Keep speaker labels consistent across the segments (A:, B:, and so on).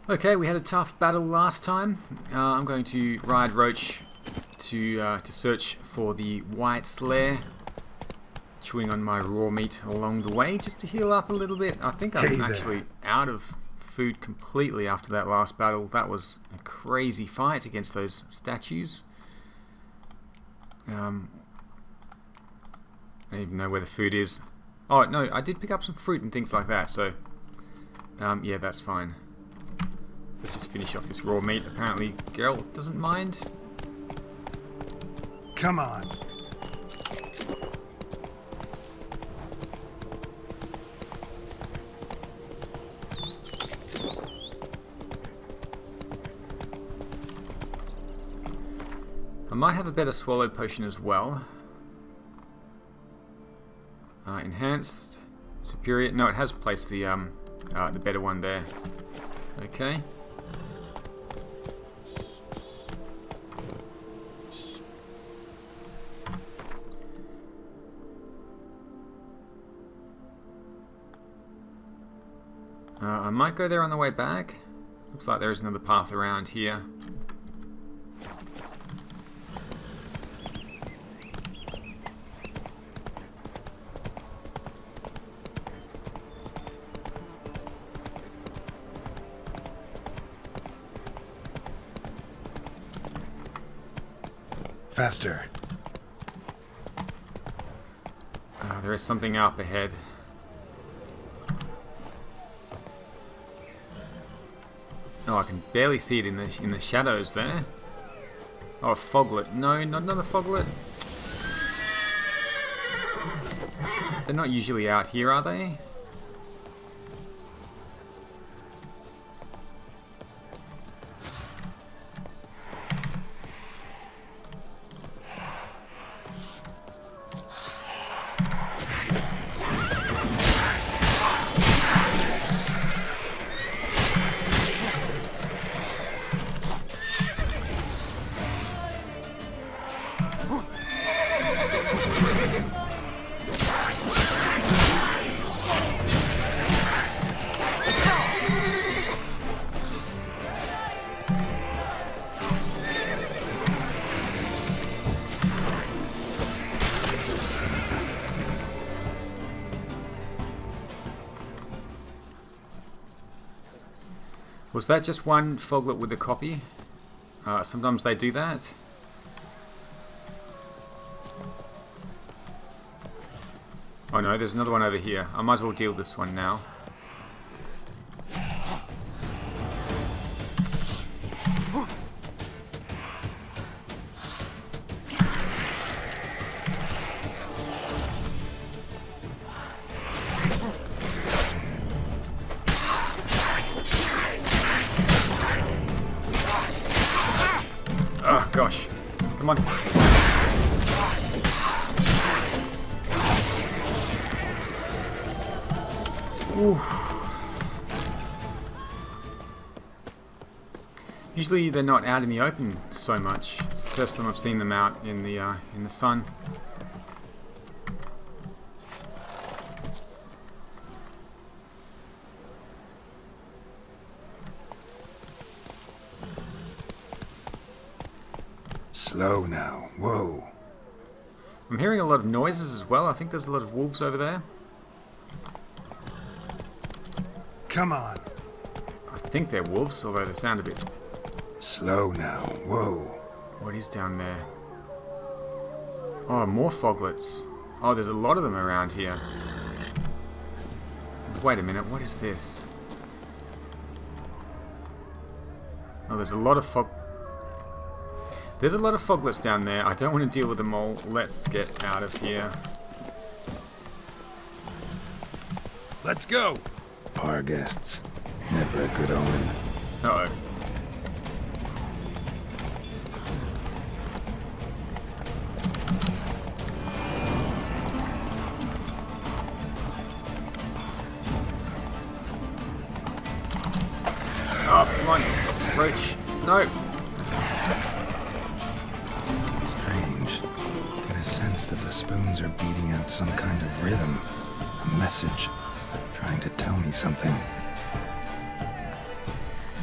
A: Okay, we had a tough battle last time. I'm going to ride Roach to search for the Wight's Lair, chewing on my raw meat along the way just to heal up a little bit. I think I'm actually out of food completely after that last battle. That was a crazy fight against those statues. I don't even know where the food is. Oh no, I did pick up some fruit and things like that, so yeah, that's fine. Let's just finish off this raw meat. Apparently Geralt doesn't mind.
B: Come on.
A: I might have a better swallow potion as well. Enhanced, superior. No, it has placed the better one there. Okay. I might go there on the way back. Looks like there is another path around here.
B: Faster.
A: There is something up ahead. Oh, I can barely see it in the shadows there. Oh, a foglet. No, not another foglet. They're not usually out here, are they? Was that just one foglet with a copy? Sometimes they do that. Oh no, there's another one over here. I might as well deal with this one now. Oh gosh, come on. Ooh. Usually they're not out in the open so much. It's the first time I've seen them out in the sun.
B: Slow now. Whoa.
A: I'm hearing a lot of noises as well. I think there's a lot of wolves over there.
B: Come on.
A: I think they're wolves, although they sound a bit...
B: Slow now. Whoa.
A: What is down there? Oh, more foglets. Oh, there's a lot of them around here. Wait a minute, what is this? Oh, there's a lot of There's a lot of foglets down there. I don't want to deal with them all. Let's get out of here.
B: Let's go.
C: Our guests. Never a good omen.
A: Uh-oh. Oh, come on. Roach. No.
C: Strange. Get a sense that the spoons are beating out some kind of rhythm. A message. Trying to tell me something.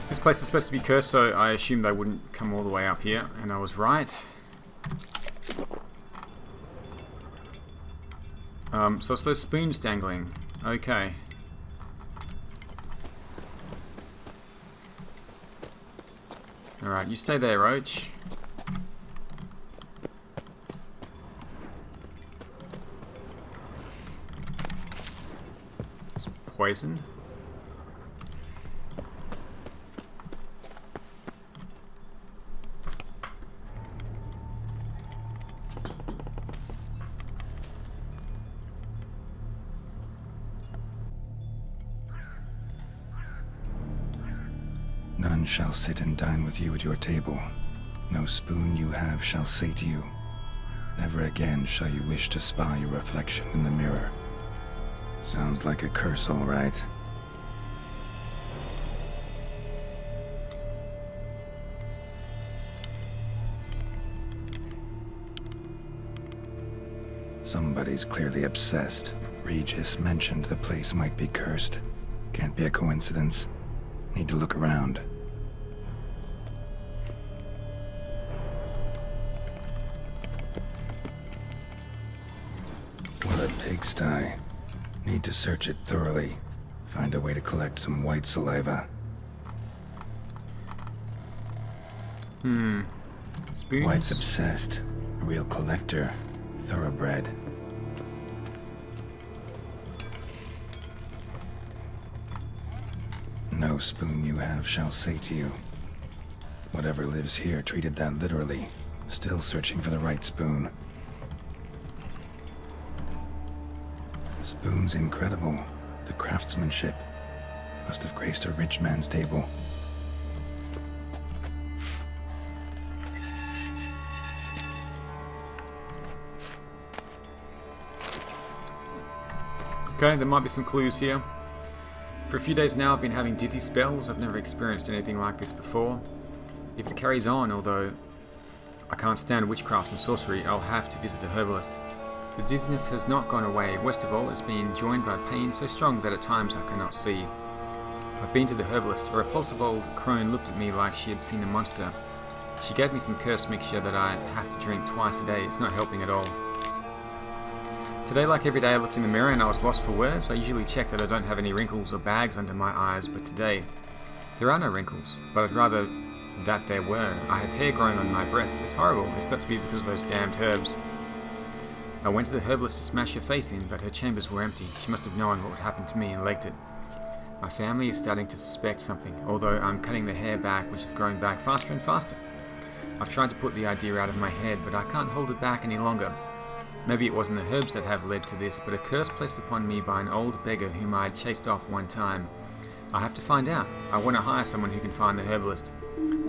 A: This place is supposed to be cursed, so I assumed they wouldn't come all the way up here, and I was right. So it's those spoons dangling. Okay. Alright, you stay there, Roach. It's poison.
C: None shall sit and dine with you at your table. No spoon you have shall sate you. Never again shall you wish to spy your reflection in the mirror. Sounds like a curse, all right. Somebody's clearly obsessed. Regis mentioned the place might be cursed. Can't be a coincidence. Need to look around. What a pigsty. Need to search it thoroughly. Find a way to collect some white saliva.
A: Spoons?
C: White's obsessed. A real collector. Thoroughbred. No spoon you have shall sate you. Whatever lives here treated that literally. Still searching for the right spoon. Spoon's incredible. The craftsmanship. Must have graced a rich man's table.
A: Okay, there might be some clues here. For a few days now I've been having dizzy spells. I've never experienced anything like this before. If it carries on, although I can't stand witchcraft and sorcery, I'll have to visit a herbalist. The dizziness has not gone away. Worst of all, it's been joined by pain so strong that at times I cannot see. I've been to the herbalist. A repulsive old crone looked at me like she had seen a monster. She gave me some cursed mixture that I have to drink twice a day. It's not helping at all. Today, like every day, I looked in the mirror and I was lost for words. I usually check that I don't have any wrinkles or bags under my eyes, but today, there are no wrinkles, but I'd rather that there were. I have hair growing on my breasts. It's horrible. It's got to be because of those damned herbs. I went to the herbalist to smash her face in, but her chambers were empty. She must have known what would happen to me and leaked it. My family is starting to suspect something, although I'm cutting the hair back, which is growing back faster and faster. I've tried to put the idea out of my head, but I can't hold it back any longer. Maybe it wasn't the herbs that have led to this, but a curse placed upon me by an old beggar whom I had chased off one time. I have to find out. I want to hire someone who can find the herbalist.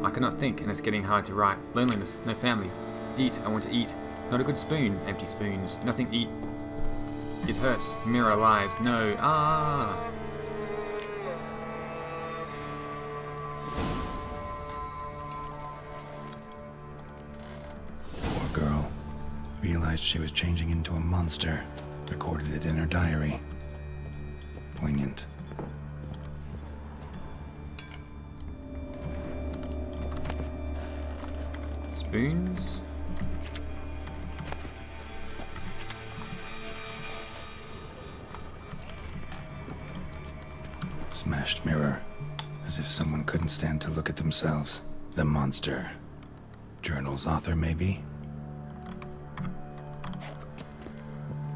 A: I cannot think, and it's getting hard to write. Loneliness, no family. Eat, I want to eat. Not a good spoon, empty spoons. Nothing eat. It hurts. Mirror lies. No. Ah!
C: Poor girl. Realized she was changing into a monster. Recorded it in her diary. Poignant.
A: Spoons?
C: Smashed mirror. As if someone couldn't stand to look at themselves. The monster. Journal's author, maybe?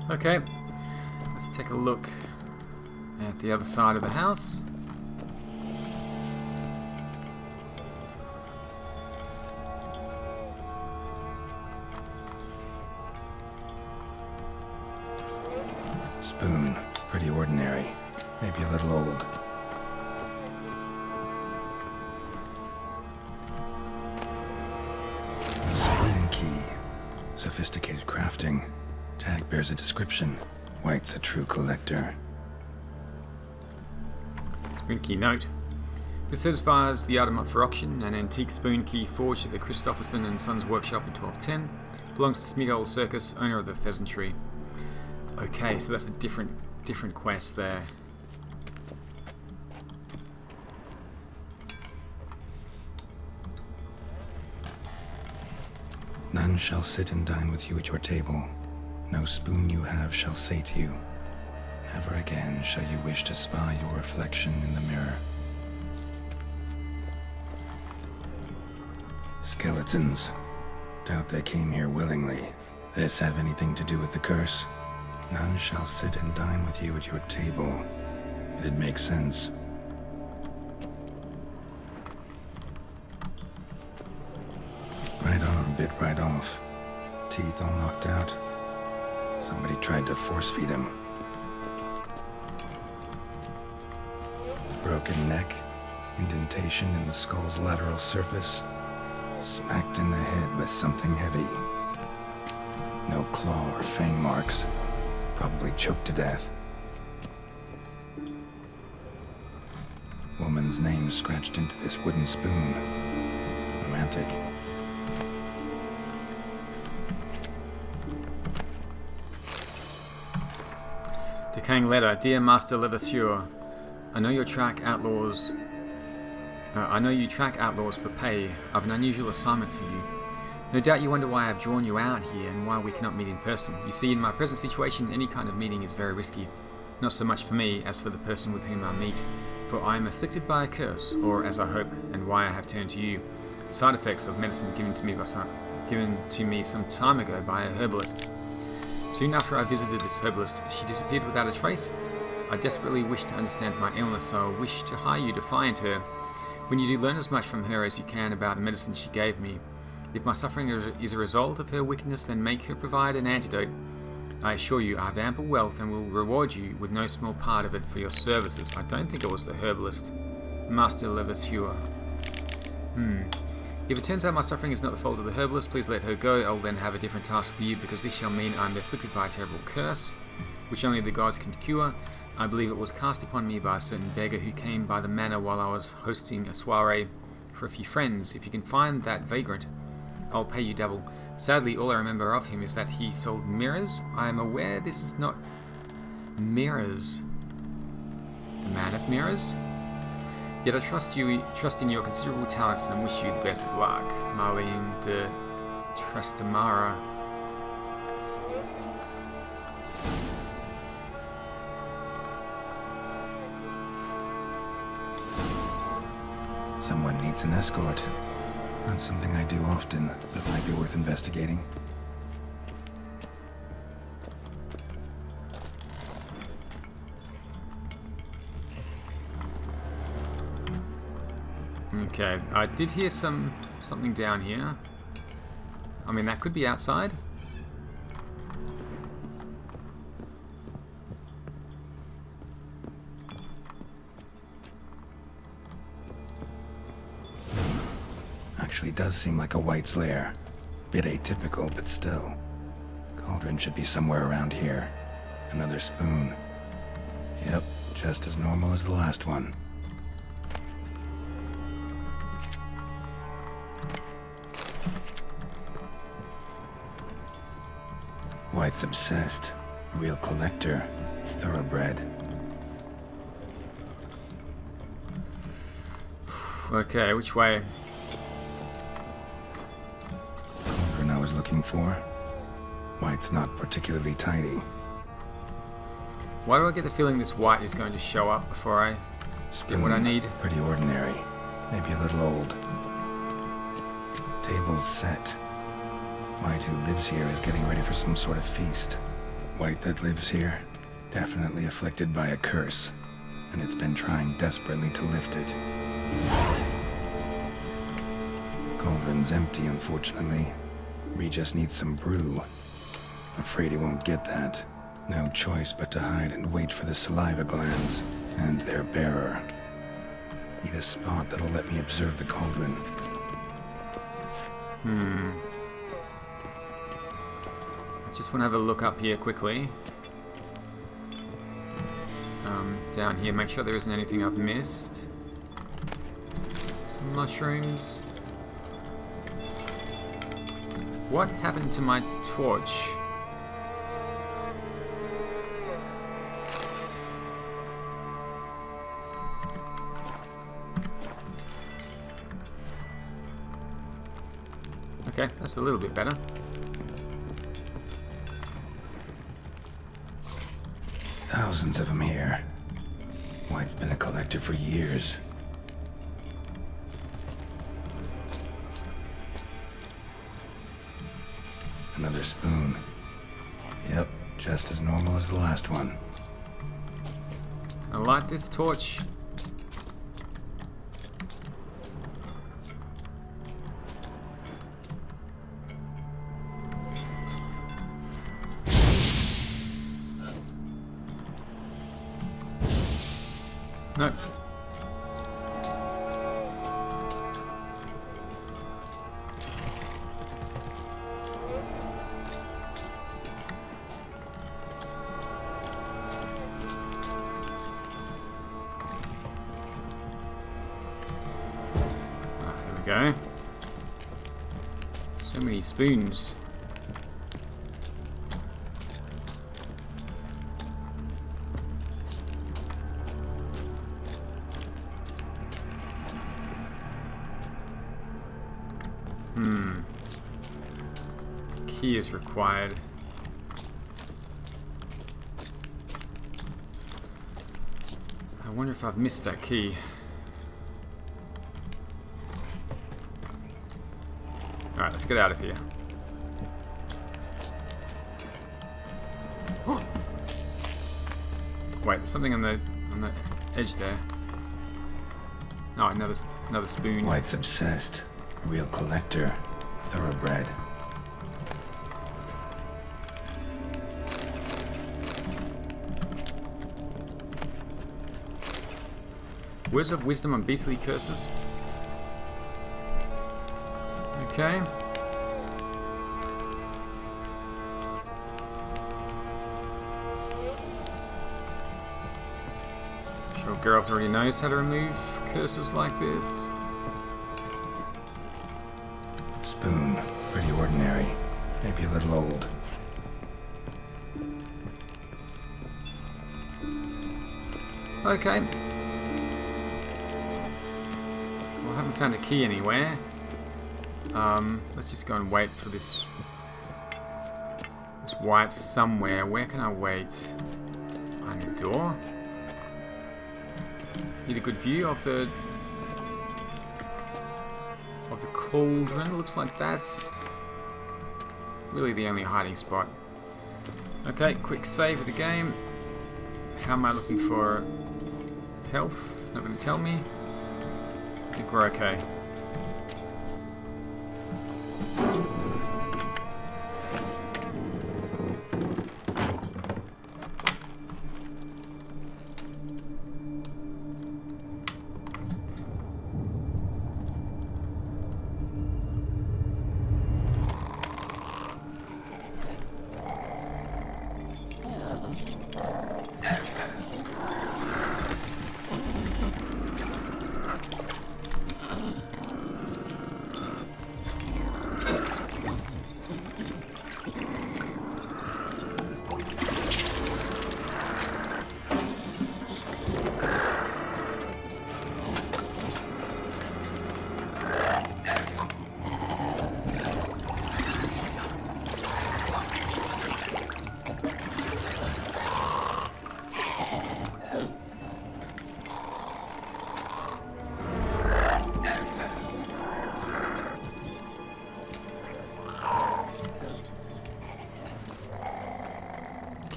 A: Okay, let's take a look at the other side of the house.
C: Spoon. Pretty ordinary. Maybe a little old. A spoon key. Sophisticated crafting. Tag bears a description. Wight's a true collector.
A: Spoon key note. This certifies the item up for auction. An antique spoon key forged at the Christopherson and Sons workshop in 1210. Belongs to Smigol Circus, owner of the Pheasantry. Okay, so that's a different quest there.
C: None shall sit and dine with you at your table. No spoon you have shall sate you. Never again shall you wish to spy your reflection in the mirror. Skeletons. Doubt they came here willingly. This have anything to do with the curse? None shall sit and dine with you at your table. It'd make sense. Right arm bit right off. Teeth all knocked out. Somebody tried to force feed him. Broken neck. Indentation in the skull's lateral surface. Smacked in the head with something heavy. No claw or fang marks. Probably choked to death. Woman's name scratched into this wooden spoon. Romantic.
A: Decaying letter. Dear Master Levasseur, I know you track outlaws for pay. I've an unusual assignment for you. No doubt you wonder why I've drawn you out here and why we cannot meet in person. You see, in my present situation, any kind of meeting is very risky. Not so much for me as for the person with whom I meet, for I am afflicted by a curse, or as I hope, and why I have turned to you. The side effects of medicine given to me some time ago by a herbalist. Soon after I visited this herbalist, she disappeared without a trace. I desperately wish to understand my illness, so I wish to hire you to find her. When you do, learn as much from her as you can about the medicine she gave me. If my suffering is a result of her wickedness, then make her provide an antidote. I assure you I have ample wealth and will reward you with no small part of it for your services. I don't think it was the herbalist. Master Levasseur. If it turns out my suffering is not the fault of the herbalist, please let her go. I will then have a different task for you, because this shall mean I am afflicted by a terrible curse, which only the gods can cure. I believe it was cast upon me by a certain beggar who came by the manor while I was hosting a soiree for a few friends. If you can find that vagrant, I'll pay you double. Sadly, all I remember of him is that he sold mirrors. I am aware this is not mirrors. The man of mirrors? Yet I trust in your considerable talents and wish you the best of luck. Marlene de Trastamara.
C: Someone needs an escort. Not something I do often, but might be worth investigating.
A: Okay, I did hear something down here. I mean, that could be outside.
C: Actually does seem like a Wight's lair. Bit atypical, but still. Cauldron should be somewhere around here. Another spoon. Yep, just as normal as the last one. Wight's obsessed. A real collector. Thoroughbred.
A: Okay, which way?
C: Cauldron I was looking for. Wight's not particularly tidy.
A: Why do I get the feeling this Wight is going to show up before I get what I need?
C: Pretty ordinary. Maybe a little old. Table's set. Wight, who lives here, is getting ready for some sort of feast. Wight that lives here, definitely afflicted by a curse, and it's been trying desperately to lift it. Cauldron's empty, unfortunately. Regis needs some brew. Afraid he won't get that. No choice but to hide and wait for the saliva glands and their bearer. Need a spot that'll let me observe the cauldron.
A: I just want to have a look up here quickly. Down here, make sure there isn't anything I've missed. Some mushrooms. What happened to my torch? Okay, that's a little bit better.
C: Thousands of them here. Wight's been a collector for years. Another spoon. Yep, just as normal as the last one.
A: I light this torch. Nope. There we go. So many spoons. Key is required. I wonder if I've missed that key. Alright, let's get out of here. Wait, there's something on the edge there. Oh, another spoon.
C: Wight's obsessed. A real collector. Thoroughbred.
A: Words of wisdom on beastly curses. Okay. Sure, Geralt already knows how to remove curses like this.
C: Spoon. Pretty ordinary. Maybe a little old.
A: Okay. Well, I haven't found a key anywhere. Let's just go and wait for this Wight somewhere. Where can I wait? Behind the door. Need a good view of the cauldron. Looks like that's really the only hiding spot. Okay, quick save of the game. How am I looking for health? It's not going to tell me. I think we're okay.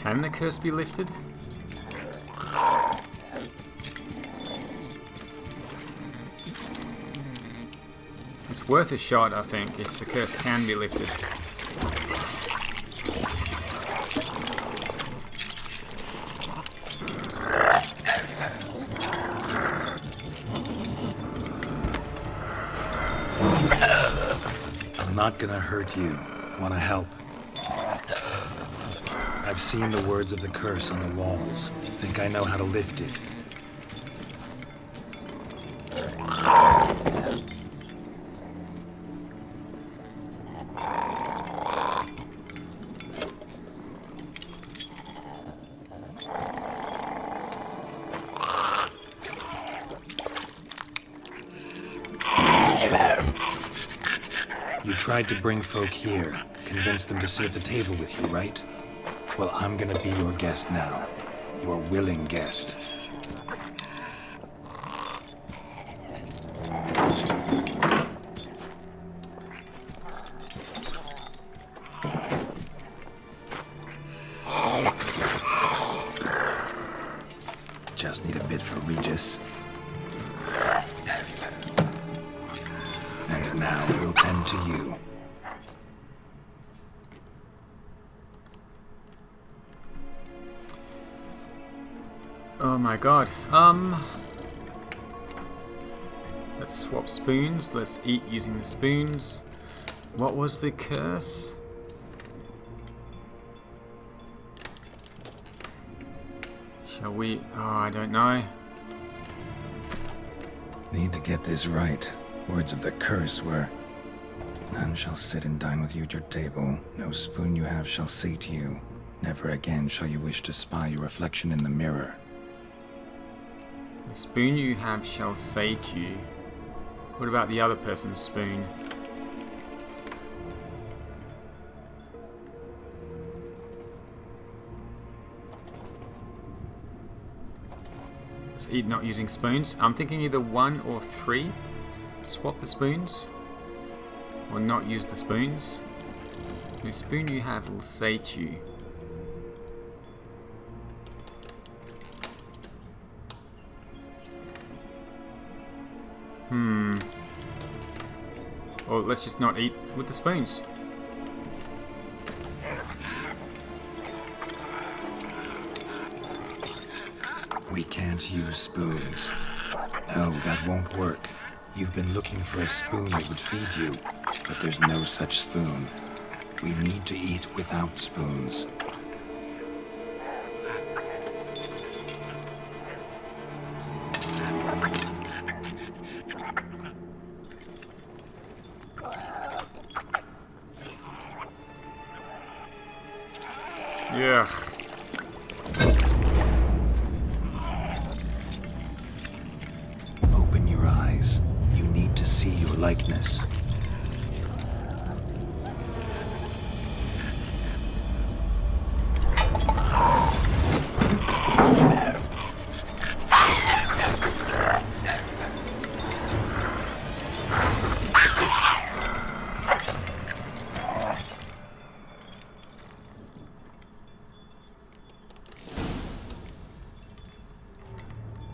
A: Can the curse be lifted? It's worth a shot, I think, if the curse can be lifted.
D: I'm not gonna hurt you. Wanna help? I've seen the words of the curse on the walls. Think I know how to lift it. You tried to bring folk here, convince them to sit at the table with you, right? Well, I'm gonna be your guest now. Your willing guest. Just need a bit for Regis. And now we'll tend to you.
A: Oh my god. Let's swap spoons. Let's eat using the spoons. What was the curse? Shall we? Oh, I don't know.
C: Need to get this right. Words of the curse were, "None shall sit and dine with you at your table. No spoon you have shall sate you. Never again shall you wish to spy your reflection in the mirror."
A: The spoon you have shall sate you. What about the other person's spoon? Let's eat not using spoons. I'm thinking either 1 or 3. Swap the spoons. Or not use the spoons. The spoon you have will sate you. Or let's just not eat with the spoons.
D: We can't use spoons. No, that won't work. You've been looking for a spoon that would feed you, but there's no such spoon. We need to eat without spoons.
A: Yeah.
D: Open your eyes. You need to see your likeness.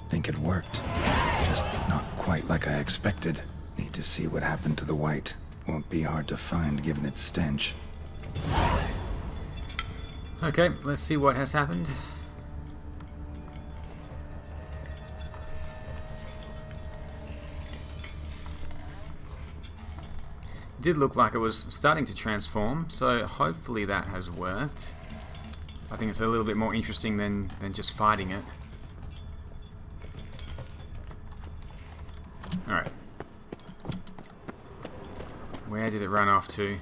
C: Think it worked. Just not quite like I expected. Need to see what happened to the Wight. Won't be hard to find given its stench.
A: Okay, let's see what has happened. It did look like it was starting to transform, so hopefully that has worked. I think it's a little bit more interesting than just fighting it. Alright. Where did it run off to?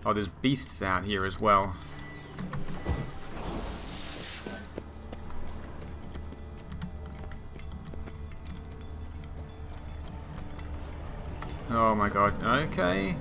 A: Oh, there's beasts out here as well. Oh my god, okay.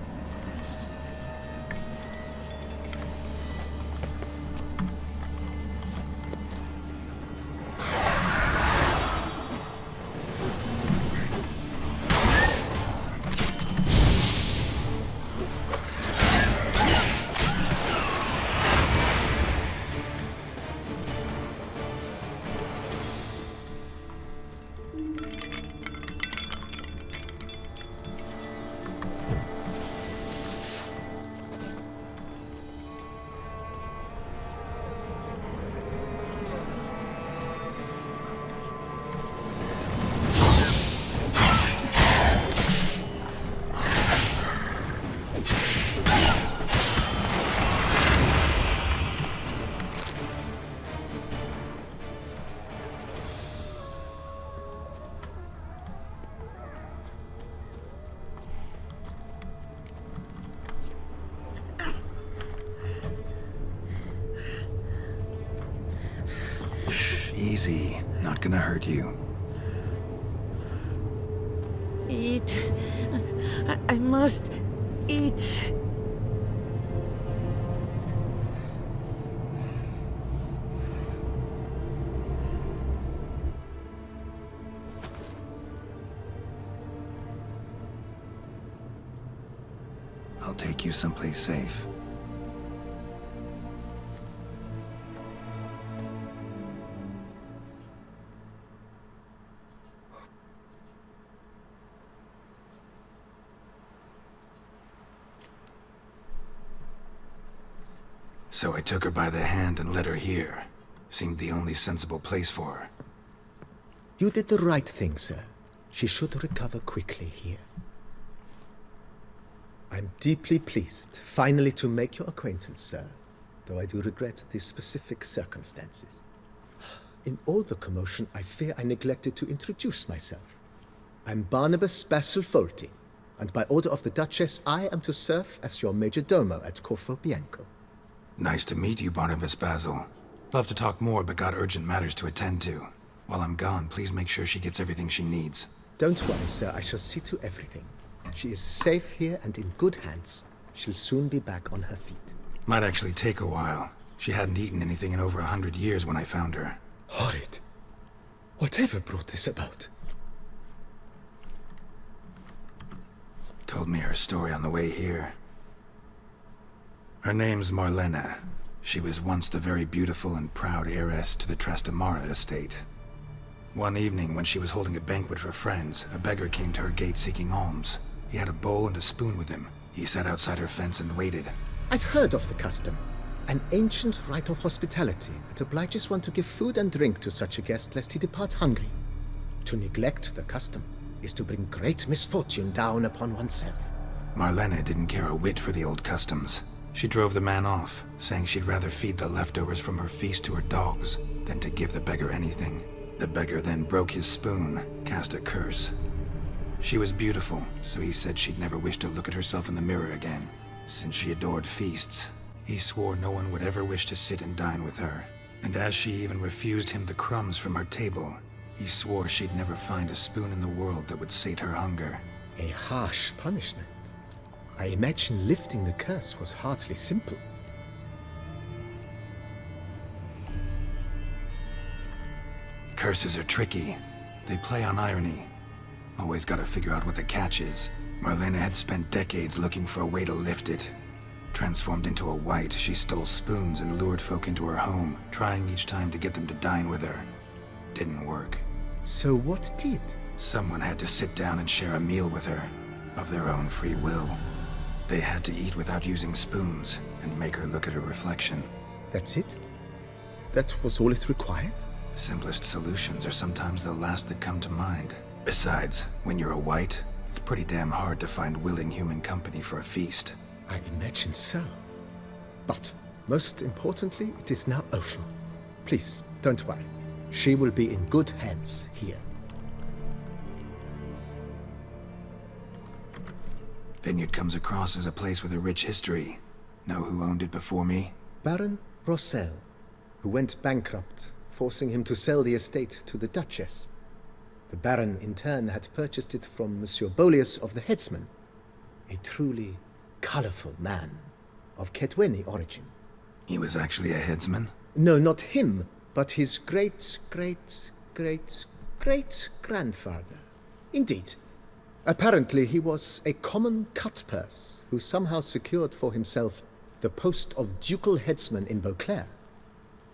C: Easy. Not gonna hurt you.
E: Eat. I must. Eat.
C: I'll take you someplace safe. So I took her by the hand and led her here. Seemed the only sensible place for her.
F: You did the right thing, sir. She should recover quickly here. I'm deeply pleased, finally, to make your acquaintance, sir, though I do regret the specific circumstances. In all the commotion, I fear I neglected to introduce myself. I'm Barnabas Basil Folty, and by order of the Duchess, I am to serve as your major domo at Corfo Bianco.
C: Nice to meet you, Barnabas Basil. Love to talk more, but got urgent matters to attend to. While I'm gone, please make sure she gets everything she needs.
F: Don't worry, sir. I shall see to everything. She is safe here and in good hands. She'll soon be back on her feet.
C: Might actually take a while. She hadn't eaten anything in over 100 years when I found her.
F: Horrid. Whatever brought this about?
C: Told me her story on the way here. Her name's Marlena. She was once the very beautiful and proud heiress to the Trastamara estate. One evening, when she was holding a banquet for friends, a beggar came to her gate seeking alms. He had a bowl and a spoon with him. He sat outside her fence and waited.
F: I've heard of the custom. An ancient rite of hospitality that obliges one to give food and drink to such a guest lest he depart hungry. To neglect the custom is to bring great misfortune down upon oneself.
C: Marlena didn't care a whit for the old customs. She drove the man off, saying she'd rather feed the leftovers from her feast to her dogs than to give the beggar anything. The beggar then broke his spoon, cast a curse. She was beautiful, so he said she'd never wish to look at herself in the mirror again. Since she adored feasts, he swore no one would ever wish to sit and dine with her. And as she even refused him the crumbs from her table, he swore she'd never find a spoon in the world that would sate her hunger.
F: A harsh punishment. I imagine lifting the curse was hardly simple.
C: Curses are tricky. They play on irony. Always gotta figure out what the catch is. Marlena had spent decades looking for a way to lift it. Transformed into a wight, she stole spoons and lured folk into her home, trying each time to get them to dine with her. Didn't work.
F: So what did?
C: Someone had to sit down and share a meal with her, of their own free will. They had to eat without using spoons, and make her look at her reflection.
F: That's it? That was all it required?
C: Simplest solutions are sometimes the last that come to mind. Besides, when you're a wight, it's pretty damn hard to find willing human company for a feast.
F: I imagine so. But, most importantly, it is now over. Please, don't worry. She will be in good hands here.
C: Vineyard comes across as a place with a rich history. Know who owned it before me?
F: Baron Rossel, who went bankrupt, forcing him to sell the estate to the Duchess. The Baron, in turn, had purchased it from Monsieur Bolius of the Headsman, a truly colorful man of Ketweni origin.
C: He was actually a headsman?
F: No, not him, but his great-great-great-great-grandfather. Indeed. Apparently, he was a common cut-purse who somehow secured for himself the post of ducal headsman in Beauclair.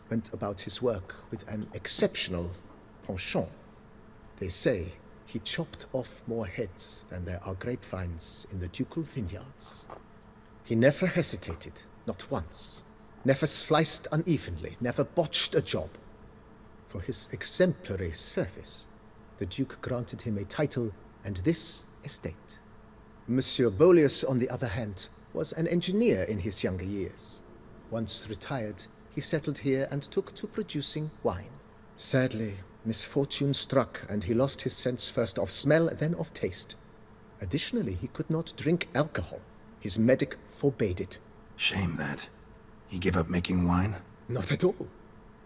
F: Went about his work with an exceptional penchant. They say he chopped off more heads than there are grapevines in the ducal vineyards. He never hesitated, not once. Never sliced unevenly, never botched a job. For his exemplary service, the Duke granted him a title and this estate. Monsieur Bolius, on the other hand, was an engineer in his younger years. Once retired, he settled here and took to producing wine. Sadly, misfortune struck, and he lost his sense first of smell, then of taste. Additionally, he could not drink alcohol. His medic forbade it.
C: Shame that. He gave up making wine?
F: Not at all.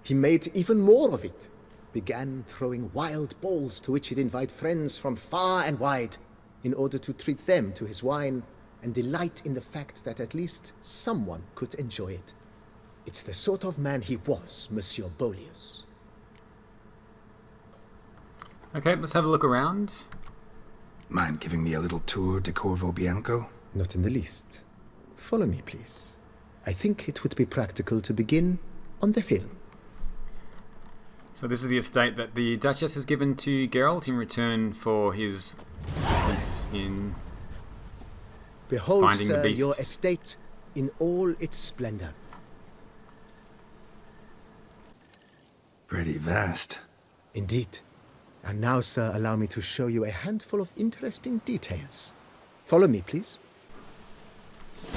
F: He made even more of it. Began throwing wild balls to which he'd invite friends from far and wide in order to treat them to his wine and delight in the fact that at least someone could enjoy it. It's the sort of man he was, Monsieur Beaulius.
A: Okay, let's have a look around.
C: Mind giving me a little tour de Corvo Bianco?
F: Not in the least. Follow me, please. I think it would be practical to begin on the hill.
A: So this is the estate that the Duchess has given to Geralt in return for his assistance in
F: Behold,
A: finding the
F: sir,
A: beast.
F: your estate in all its splendor.
C: Pretty vast.
F: Indeed. And now, sir, allow me to show you a handful of interesting details. Follow me, please.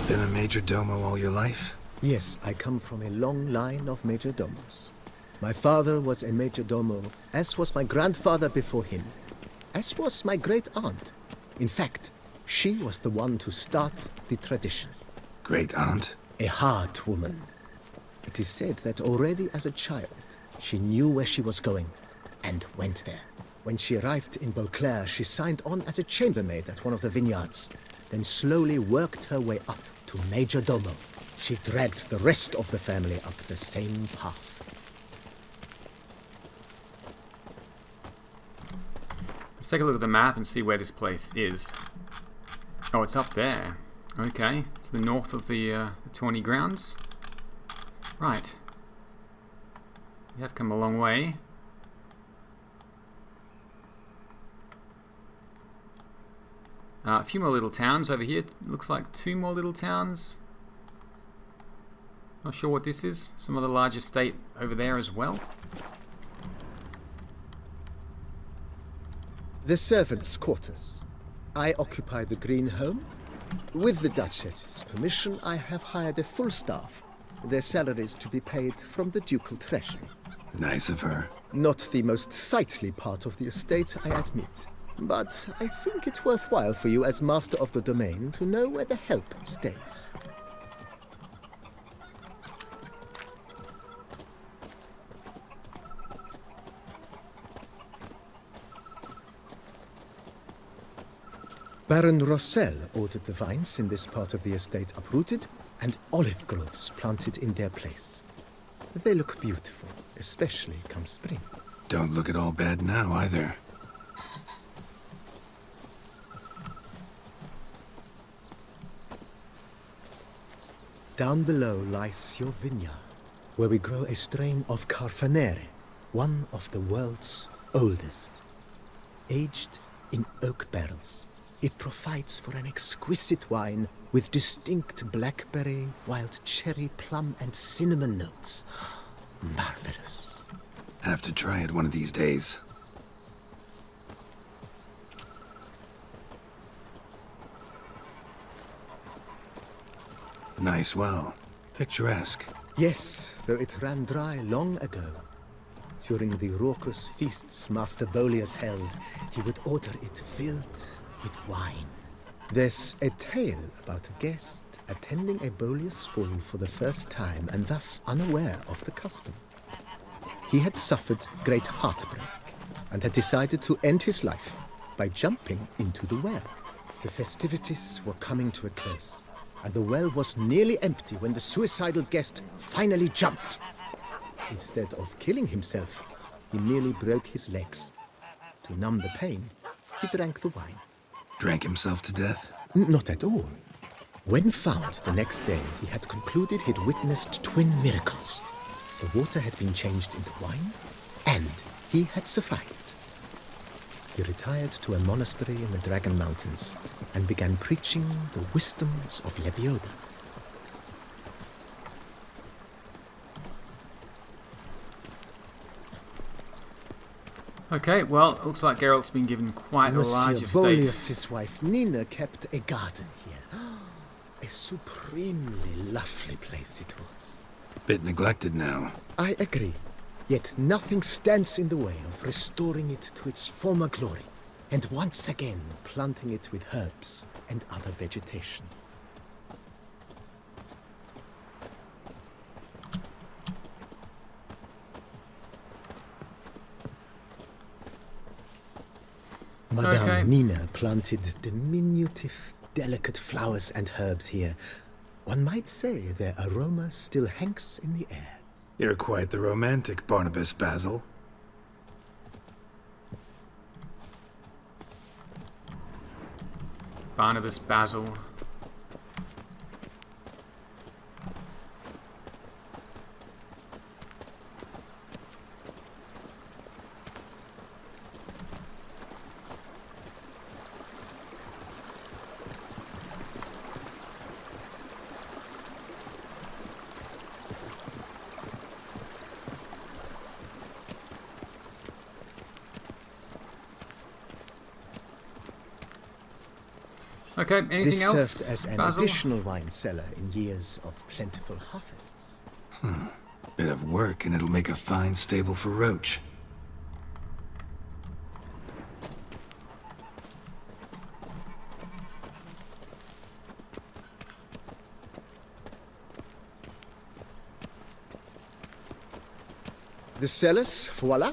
C: Been a major domo all your life?
F: Yes, I come from a long line of major domos. My father was a major domo, as was my grandfather before him, as was my great aunt. In fact, she was the one to start the tradition.
C: Great aunt?
F: A hard woman. It is said that already as a child, she knew where she was going and went there. When she arrived in Beauclair, she signed on as a chambermaid at one of the vineyards, then slowly worked her way up to major domo. She dragged the rest of the family up the same path.
A: Let's take a look at the map and see where this place is. Oh, it's up there. Okay, it's the north of the Tawny grounds. Right. We have come a long way. A few more little towns over here. Looks like 2 more little towns. Not sure what this is. Some other large estate over there as well.
F: The servants' quarters. I occupy the green home. With the Duchess's permission, I have hired a full staff. Their salaries to be paid from the ducal treasury.
C: Nice of her.
F: Not the most sightly part of the estate, I admit. But I think it's worthwhile for you as master of the domain to know where the help stays. Baron Rossel ordered the vines in this part of the estate uprooted and olive groves planted in their place. They look beautiful, especially come spring.
C: Don't look at all bad now, either.
F: Down below lies your vineyard, where we grow a strain of Carfanere, one of the world's oldest. Aged in oak barrels, it provides for an exquisite wine with distinct blackberry, wild cherry, plum, and cinnamon notes. Marvelous.
C: Have to try it one of these days. Nice well. Picturesque.
F: Yes, though it ran dry long ago. During the raucous feasts Master Beaulius held, he would order it filled with wine. There's a tale about a guest attending a Beaulius ball for the first time and thus unaware of the custom. He had suffered great heartbreak and had decided to end his life by jumping into the well. The festivities were coming to a close, and the well was nearly empty when the suicidal guest finally jumped. Instead of killing himself, he merely broke his legs. To numb the pain, he drank the wine.
C: Drank himself to death?
F: Not at all. When found the next day, he had concluded he'd witnessed twin miracles. The water had been changed into wine, and he had survived. He retired to a monastery in the Dragon Mountains and began preaching the wisdoms of Lebioda.
A: Okay, well, it looks like Geralt's been given quite a large
F: Monsieur
A: estate.
F: Beaulius' wife Nina kept a garden here. A supremely lovely place it was.
C: Bit neglected now.
F: I agree. Yet nothing stands in the way of restoring it to its former glory, and once again planting it with herbs and other vegetation. Madame
A: Okay.
F: Nina planted diminutive delicate flowers and herbs here. One might say their aroma still hangs in the air.
C: You're quite the romantic, Barnabas Basil.
A: Barnabas Basil. Okay, anything
F: This
A: else?
F: served as an
A: Basil?
F: additional wine cellar in years of plentiful harvests.
C: Bit of work, and it'll make a fine stable for Roach.
F: The cellars, voila.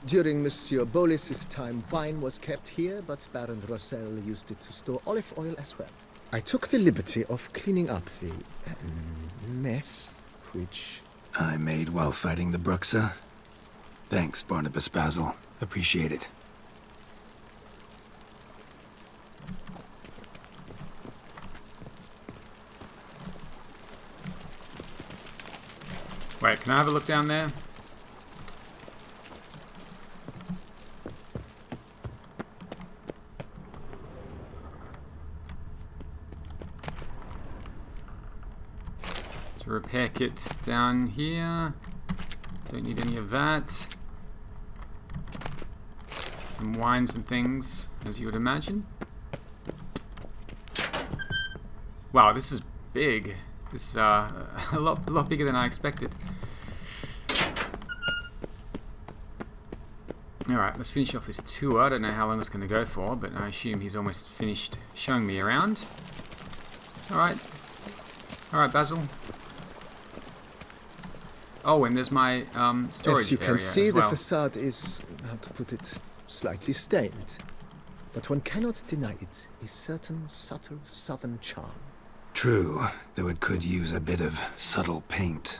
F: During Monsieur Bolis's time, wine was kept here, but Baron Rossel used it to store olive oil as well. I took the liberty of cleaning up the mess, which...
C: I made while fighting the Bruxa. Thanks, Barnabas Basil. Appreciate it.
A: Wait, can I have a look down there? There's a repair kit down here. Don't need any of that. Some wines and things, as you would imagine. Wow, this is big. This is a lot bigger than I expected. Alright, let's finish off this tour. I don't know how long it's going to go for, but I assume he's almost finished showing me around. Alright. Alright, Basil. Oh, and there's my storage area
F: As you can see,
A: as well.
F: the facade is, how to put it, slightly stained. But one cannot deny it, a certain subtle southern charm.
C: True, though it could use a bit of subtle paint.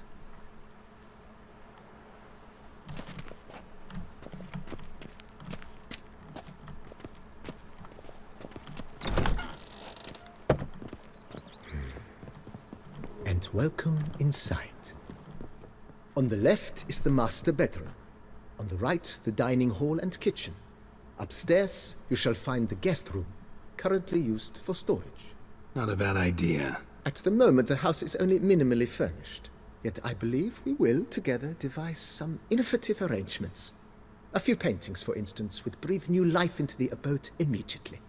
F: And welcome inside. On the left is the master bedroom. On the right, the dining hall and kitchen. Upstairs, you shall find the guest room, currently used for storage.
C: Not a bad idea.
F: At the moment, the house is only minimally furnished. Yet I believe we will, together, devise some innovative arrangements. A few paintings, for instance, would breathe new life into the abode immediately.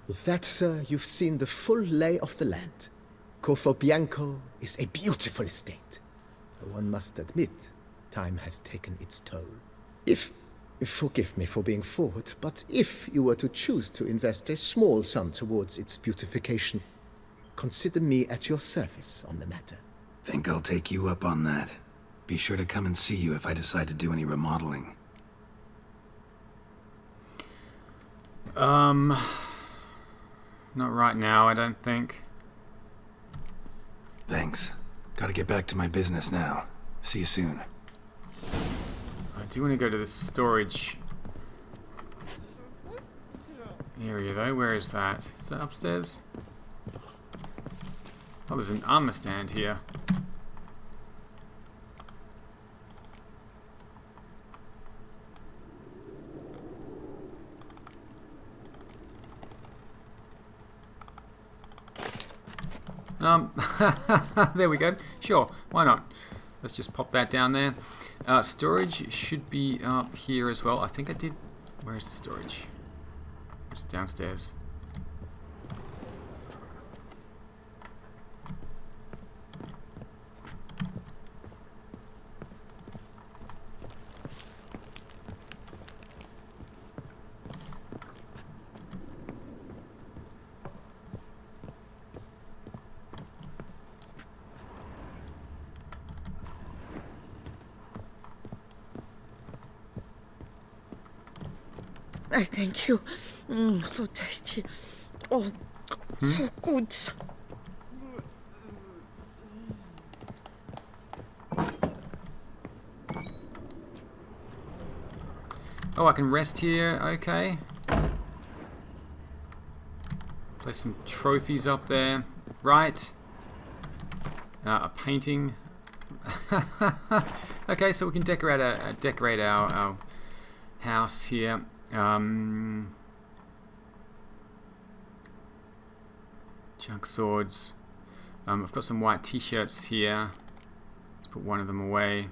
F: With that, sir, you've seen the full lay of the land. Corvo Bianco is a beautiful estate. Though one must admit, time has taken its toll. Forgive me for being forward, but if you were to choose to invest a small sum towards its beautification, consider me at your service on the matter.
C: Think I'll take you up on that. Be sure to come and see you if I decide to do any remodeling.
A: Not right now, I don't think.
C: Thanks. Gotta get back to my business now. See you soon.
A: I do want to go to the storage area though. Where is that? Is that upstairs? Oh, there's an armor stand here. There we go. Sure, why not? Let's just pop that down there. Storage should be up here as well. I think I did. Where's the storage? It's downstairs.
E: I thank you. So tasty. Oh, so good.
A: Oh, I can rest here. Okay. Place some trophies up there. Right. A painting. Okay, so we can decorate our house here. Junk swords. I've got some white t-shirts here. Let's put one of them away.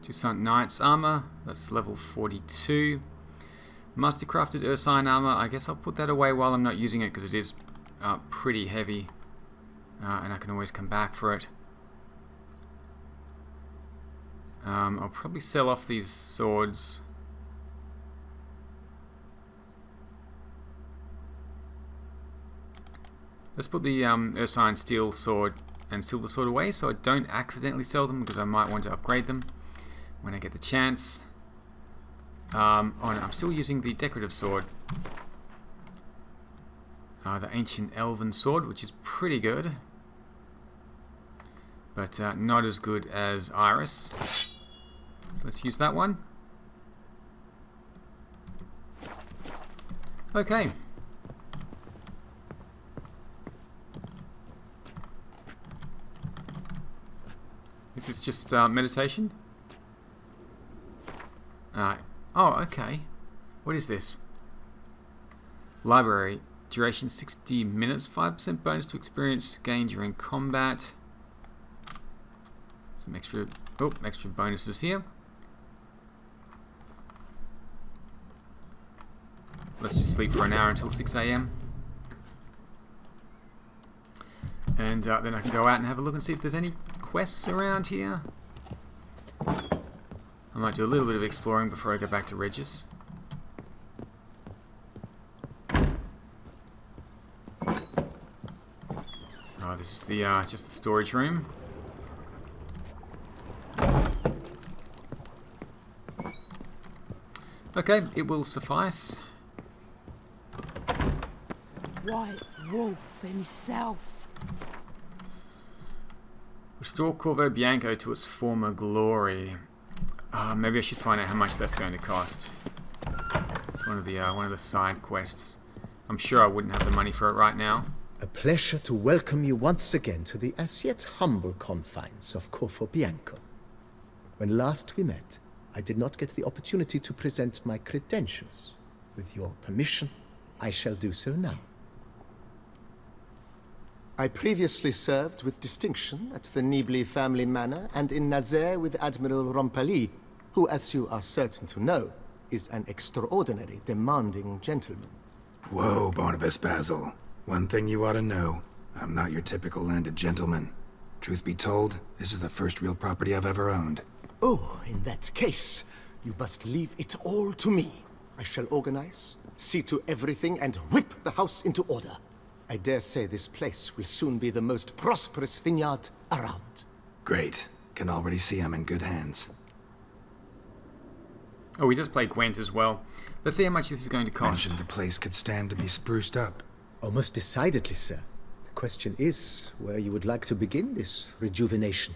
A: Toussaint Knight's armor. That's level 42. Mastercrafted Ursine armor. I guess I'll put that away while I'm not using it because it is pretty heavy. And I can always come back for it. I'll probably sell off these swords. Let's put the Ursine steel sword and silver sword away so I don't accidentally sell them, because I might want to upgrade them when I get the chance. Oh no, I'm still using the decorative sword. The ancient elven sword, which is pretty good. But not as good as Iris. So let's use that one. Okay. This is just meditation. Oh, okay. What is this? Library. Duration 60 minutes. 5% bonus to experience gained during combat. Some extra bonuses here. Let's just sleep for an hour until 6 AM. And then I can go out and have a look and see if there's any quests around here. I might do a little bit of exploring before I go back to Regis. Oh, this is the just the storage room. Okay, it will suffice.
G: White Wolf himself.
A: Restore Corvo Bianco to its former glory. Maybe I should find out how much that's going to cost. It's one of the side quests. I'm sure I wouldn't have the money for it right now.
F: A pleasure to welcome you once again to the as yet humble confines of Corvo Bianco. When last we met, I did not get the opportunity to present my credentials. With your permission, I shall do so now. I previously served with distinction at the Nibli family manor and in Nazaire with Admiral Rompali, who, as you are certain to know, is an extraordinary, demanding gentleman.
C: Whoa, Barnabas Basil. One thing you ought to know. I'm not your typical landed gentleman. Truth be told, this is the first real property I've ever owned.
F: Oh, in that case, you must leave it all to me. I shall organize, see to everything, and whip the house into order. I dare say this place will soon be the most prosperous vineyard around.
C: Great. Can already see I'm in good hands.
A: Oh, we just played Gwent as well. Let's see how much this is going to cost.
C: Mentioned the place could stand to be spruced up.
F: Oh, most decidedly, sir. The question is where you would like to begin this rejuvenation.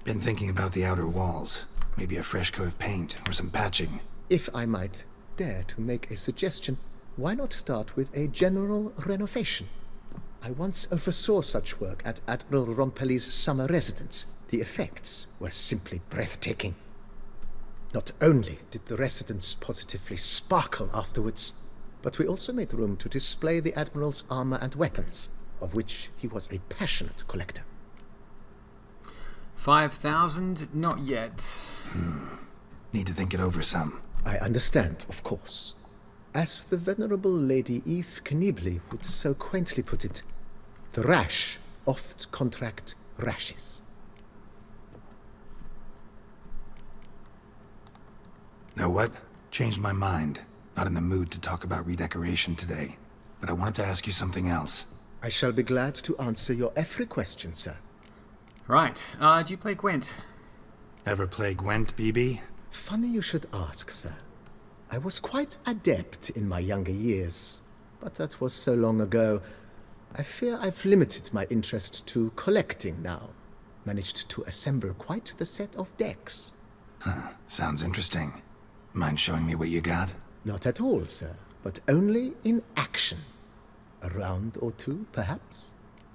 C: Been thinking about the outer walls. Maybe a fresh coat of paint or some patching.
F: If I might dare to make a suggestion, why not start with a general renovation? I once oversaw such work at Admiral Rompali's summer residence. The effects were simply breathtaking. Not only did the residence positively sparkle afterwards, but we also made room to display the Admiral's armor and weapons, of which he was a passionate collector.
A: 5,000? Not yet.
C: Need to think it over some.
F: I understand, of course. As the venerable Lady Eve Knibli would so quaintly put it, the rash oft contract rashes.
C: Know what? Changed my mind. Not in the mood to talk about redecoration today. But I wanted to ask you something else.
F: I shall be glad to answer your every question, sir.
A: Right, do you play Gwent?
C: Ever play Gwent, BB?
F: Funny you should ask, sir. I was quite adept in my younger years, but that was so long ago. I fear I've limited my interest to collecting now. Managed to assemble quite the set of decks.
C: Huh, sounds interesting. Mind showing me what you got?
F: Not at all, sir, but only in action. A round or two, perhaps?